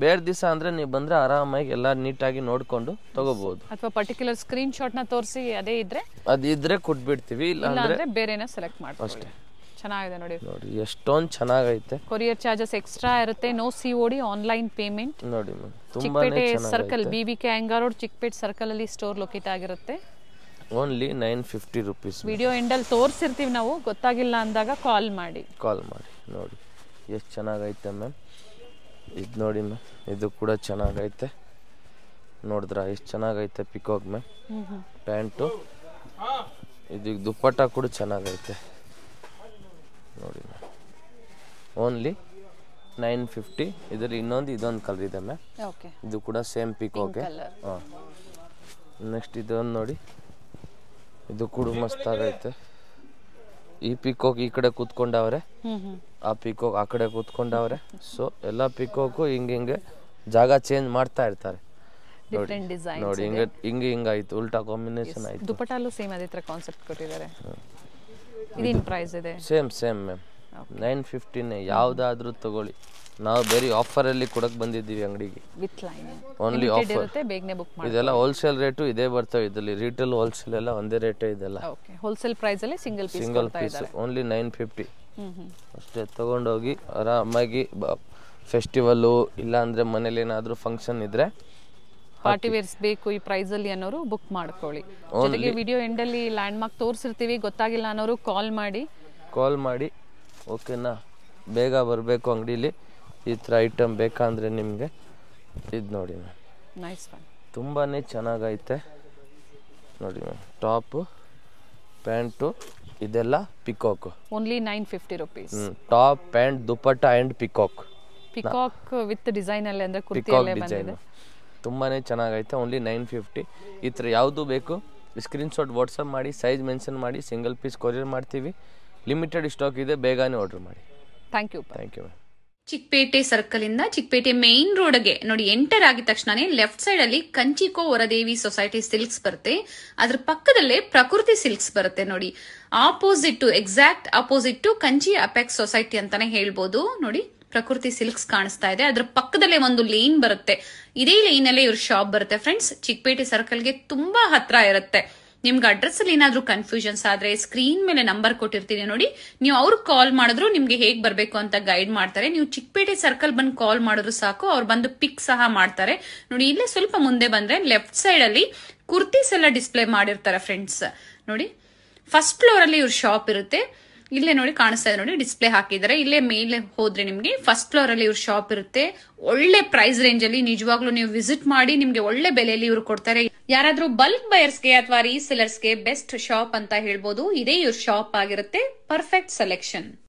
ಬೇರೆ ದಿವಸ ಅಂದ್ರೆ ನೀವು ಬಂದ್ರೆ ಆರಾಮಾಗಿ ಎಲ್ಲ ನೀಟಾಗಿ ನೋಡ್ಕೊಂಡು ತಗೋಬಹುದು. ಅಥವಾ ಪರ್ಟಿಕ್ಯುಲರ್ ಸ್ಕ್ರೀನ್ ಶಾಟ್ ನ ತೋರಿಸಿ ಅದೇ ಇದ್ರೆ ಅದಿದ್ರೆ ಕೊಟ್ಬಿಡ್ತೀವಿ, ಇಲ್ಲ ಅಂದ್ರೆ ಬೇರೆನ ಸೆಲೆಕ್ಟ್ ಮಾಡ್ಕೊಳ್ಳಿ. ಅಷ್ಟೇ. ಚೆನ್ನಾಗಿದೆ ನೋಡಿ. ನೋಡಿ ಎಷ್ಟೊಂದು ಚೆನ್ನಾಗೈತೆ. ಕೊರಿಯರ್ ಚಾರ್ಜಸ್ ಎಕ್ಸ್ಟ್ರಾ ಇರುತ್ತೆ. No COD, online payment. ನೋಡಿ ಮ್ಯಾಮ್, ಚಿಕ್ಕಪೇಟೆ ಸರ್ಕಲ್, BBK ಅಂಗಾರ್ ರೋಡ್, ಚಿಕ್ಕಪೇಟೆ ಸರ್ಕಲ್ ಅಲ್ಲಿ ಸ್ಟೋರ್ ಲೊಕೇಟ್ ಆಗಿರುತ್ತೆ. Only 950 rupees. ವಿಡಿಯೋ ಎಂಡಲ್ಲಿ ತೋರಿಸಿರ್ತೀವಿ ನಾವು, ಗೊತ್ತಾಗಿಲ್ಲ ಅಂದಾಗ ಕಾಲ್ ಮಾಡಿ. ನೋಡಿ ಎಷ್ಟು ಚೆನ್ನಾಗೈತೆ ಮ್ಯಾಮ್. ಇದು ನೋಡಿ ಮ್ಯಾಮ್, ಇದು ಕೂಡ ಚೆನ್ನಾಗೈತೆ. ನೋಡಿದ್ರಾ ಎಷ್ಟು ಚೆನ್ನಾಗೈತೆ ಪಿಕಾಕ್ ಮ್ಯಾಮ್. ಪ್ಯಾಂಟು, ಇದು ದುಪ್ಪಟ್ಟ ಕೂಡ ಚೆನ್ನಾಗೈತೆ ನೋಡಿ ಮ್ಯಾಮ್. ಓನ್ಲಿ 950. ಇದರಲ್ಲಿ ಇದೊಂದು ಕಲರ್ ಇದೆ ಮ್ಯಾಮ್. ಓಕೆ. ಇದು ಕೂಡ ಸೇಮ್ ಪಿಕಾಕೆ. ಹಾಂ. ನೆಕ್ಸ್ಟ್ ಇದೊಂದು ನೋಡಿ, ಇದು ಕೂಡ ಮಸ್ತ್ ಆಗೈತೆ. ಈ ಪಿಕೋಕ್ ಈ ಕಡೆ ಕೂತ್ಕೊಂಡವ್ರೆ, ಆ ಪಿಕೋಕ್ ಆ ಕಡೆ ಕೂತ್ಕೊಂಡವ್ರೆ. ಸೊ ಎಲ್ಲ ಪಿಕೋಕು ಹಿಂಗೆ ಜಾಗ ಚೇಂಜ್ ಮಾಡ್ತಾ ಇರ್ತಾರೆ. ನೋಡಿ ಹಿಂಗಾಯ್ತು, ಉಲ್ಟಾ ಕಾಂಬಿನೇಷನ್ ಆಯ್ತು. ದುಪ್ಪಟ್ಟಲ್ಲೂ ಸೇಮ್ ಅದೇ ತರ ಕಾನ್ಸೆಪ್ಟ್ ಕೊಟ್ಟಿದ್ದಾರೆ. ಇದೇನು ಪ್ರೈಸ್ ಇದೆ? ಸೇಮ್ ಮ್ಯಾಮ್, 950ನೇ. ಯಾವುದಾದ್ರೂ ತಗೊಳ್ಳಿ, ನಾವು ಬೇರೆ ಆಫರಲ್ಲಿ ಕೊಡಕ್ ಬಂದಿದ್ದೀವಿ ಅಂಗಡಿಗೆ. ವಿತ್ ಲೈನ್ ಓನ್ಲಿ ಆಫರ್ ಇರುತ್ತೆ, ಬೇಗನೆ ಬುಕ್ ಮಾಡಿ. ಇದೆಲ್ಲ ಹೋಲ್ಸೇಲ್ ರೇಟು ಇದೇ ಬರ್ತವೆ. ಇದರಲ್ಲಿ ರಿಟೇಲ್ ಹೋಲ್ಸೇಲ್ ಎಲ್ಲ ಒಂದೇ ರೇಟೇ ಇದೆಲ್ಲ. ಓಕೆ. ಹೋಲ್ಸೇಲ್ ಪ್ರೈಸ್ ಅಲ್ಲಿ ಸಿಂಗಲ್ ಪೀಸ್ ಓನ್ಲಿ 950 ಅಷ್ಟೇ. ತಗೊಂಡೋಗಿ ಆರಾಮಾಗಿ ಫೆಸ್ಟಿವಲ್ಲು ಇಲ್ಲ ಅಂದ್ರೆ ಮನೇಲಿ ಏನಾದರೂ ಫಂಕ್ಷನ್ ಇದ್ರೆ, ಪಾರ್ಟಿ ವೇರ್ಸ್ ಬೇಕು ಈ ಪ್ರೈಸ್ ಅಲ್ಲಿ ಅನ್ನೋರು ಬುಕ್ ಮಾಡ್ಕೊಳ್ಳಿ. ಜೊತೆಗೆ ವಿಡಿಯೋ ಎಂಡಲ್ಲಿ ಲ್ಯಾಂಡ್ ಮಾರ್ಕ್ ತೋರಿಸಿರ್ತೀವಿ, ಗೊತ್ತಾಗಿಲ್ಲ ಅನ್ನೋರು ಕಾಲ್ ಮಾಡಿ. ಓಕೆನಾ. ಬೇಗ ಬರಬೇಕು ಅಂಗಡಿಲಿ. ಈ ಥರ ಐಟಮ್ ಬೇಕಂದ್ರೆ ನಿಮಗೆ ಇದು ನೋಡಿ ಮ್ಯಾಮ್, ನೈಸ್ ಒನ್, ತುಂಬಾ ಚೆನ್ನಾಗೈತೆ ನೋಡಿ ಮ್ಯಾಮ್. ಟಾಪು, ಪ್ಯಾಂಟು, ಇದೆಲ್ಲ peacock. Only 950 rupees. Top, pant, dupatta and peacock with design ಅಲ್ಲಿ ಅಂದ್ರೆ ಕುರ್ತಿಯಲ್ಲೇ ಬಂದಿದೆ. ತುಂಬಾ ಚೆನ್ನಾಗೈತೆ. ಓನ್ಲಿ 950. ಈ ಥರ ಯಾವುದು ಬೇಕು ಸ್ಕ್ರೀನ್ಶಾಟ್ ವಾಟ್ಸಪ್ ಮಾಡಿ, ಸೈಜ್ ಮೆನ್ಷನ್ ಮಾಡಿ, ಸಿಂಗಲ್ ಪೀಸ್ ಕೊರಿಯರ್ ಮಾಡ್ತೀವಿ. ಲಿಮಿಟೆಡ್ ಸ್ಟಾಕ್ ಇದೆ, ಬೇಗನೆ ಆರ್ಡರ್ ಮಾಡಿ. Thank you ma'am. Chickpet circle ಇಂದ ಚಿಕ್ಕಪೇಟೆ ಮೇನ್ ರೋಡ್ಗೆ ನೋಡಿ ಎಂಟರ್ ಆಗಿದ ತಕ್ಷಣನೇ ಲೆಫ್ಟ್ ಸೈಡ್ ಅಲ್ಲಿ ಕಂಚಿಕೋ ವರದೇವಿ ಸೊಸೈಟಿ ಸಿಲ್ಕ್ಸ್ ಬರುತ್ತೆ. ಅದ್ರ ಪಕ್ಕದಲ್ಲೇ ಪ್ರಕೃತಿ ಸಿಲ್ಕ್ಸ್ ಬರುತ್ತೆ ನೋಡಿ. Exact opposite to Kanchi apex society ಅಂತಾನೆ ಹೇಳ್ಬೋದು. ನೋಡಿ ಪ್ರಕೃತಿ ಸಿಲ್ಕ್ಸ್ ಕಾಣಿಸ್ತಾ ಇದೆ, ಅದ್ರ ಪಕ್ಕದಲ್ಲೇ ಒಂದು ಲೇನ್ ಬರುತ್ತೆ. ಇದೇ ಲೈನ್ ಅಲ್ಲೇ ಇವ್ರ ಶಾಪ್ ಬರುತ್ತೆ ಫ್ರೆಂಡ್ಸ್. ಚಿಕ್ಕಪೇಟೆ ಸರ್ಕಲ್ಗೆ ತುಂಬಾ ಹತ್ರ ಇರುತ್ತೆ. ನಿಮ್ಗೆ ಅಡ್ರೆಸ್ ಅಲ್ಲಿ ಏನಾದ್ರೂ ಕನ್ಫ್ಯೂಷನ್ಸ್ ಆದ್ರೆ ಸ್ಕ್ರೀನ್ ಮೇಲೆ ನಂಬರ್ ಕೊಟ್ಟಿರ್ತೀನಿ ನೋಡಿ, ನೀವು ಅವ್ರಿಗೆ ಕಾಲ್ ಮಾಡಿದ್ರು ನಿಮ್ಗೆ ಹೇಗ್ ಬರ್ಬೇಕು ಅಂತ ಗೈಡ್ ಮಾಡ್ತಾರೆ. ನೀವು ಚಿಕ್ಕಪೇಟೆ ಸರ್ಕಲ್ ಬಂದು ಕಾಲ್ ಮಾಡಿದ್ರು ಸಾಕು, ಅವ್ರು ಬಂದು ಪಿಕ್ ಸಹ ಮಾಡ್ತಾರೆ. ನೋಡಿ ಇಲ್ಲೇ ಸ್ವಲ್ಪ ಮುಂದೆ ಬಂದ್ರೆ ಲೆಫ್ಟ್ ಸೈಡ್ ಅಲ್ಲಿ ಕುರ್ತೀಸ್ ಎಲ್ಲ ಡಿಸ್ಪ್ಲೇ ಮಾಡಿರ್ತಾರೆ ಫ್ರೆಂಡ್ಸ್. ನೋಡಿ ಫಸ್ಟ್ ಫ್ಲೋರ್ ಅಲ್ಲಿ ಇವ್ರ ಶಾಪ್ ಇರುತ್ತೆ. ಇಲ್ಲೇ ನೋಡಿ ಕಾಣಿಸ್ತಾ ಇದೆ ನೋಡಿ, ಡಿಸ್ಪ್ಲೇ ಹಾಕಿದ್ದಾರೆ. ಇಲ್ಲೇ ಮೇಲೆ ಹೋದ್ರೆ ನಿಮ್ಗೆ ಫಸ್ಟ್ ಫ್ಲೋರ್ ಅಲ್ಲಿ ಇವ್ರ ಶಾಪ್ ಇರುತ್ತೆ. ಒಳ್ಳೆ ಪ್ರೈಸ್ ರೇಂಜ್ ಅಲ್ಲಿ ನಿಜವಾಗ್ಲೂ ನೀವು ವಿಸಿಟ್ ಮಾಡಿ, ನಿಮ್ಗೆ ಒಳ್ಳೆ ಬೆಲೆಯಲ್ಲಿ ಇವ್ರು ಕೊಡ್ತಾರೆ. ಯಾರಾದ್ರೂ ಬಲ್ಕ್ ಬಯರ್ಸ್ಗೆ ಅಥವಾ ರೀಸೆಲರ್ಸ್ಗೆ ಬೆಸ್ಟ್ ಶಾಪ್ ಅಂತ ಹೇಳ್ಬೋದು. ಇದೇ ಇವ್ರ ಶಾಪ್ ಆಗಿರುತ್ತೆ. Perfect selection.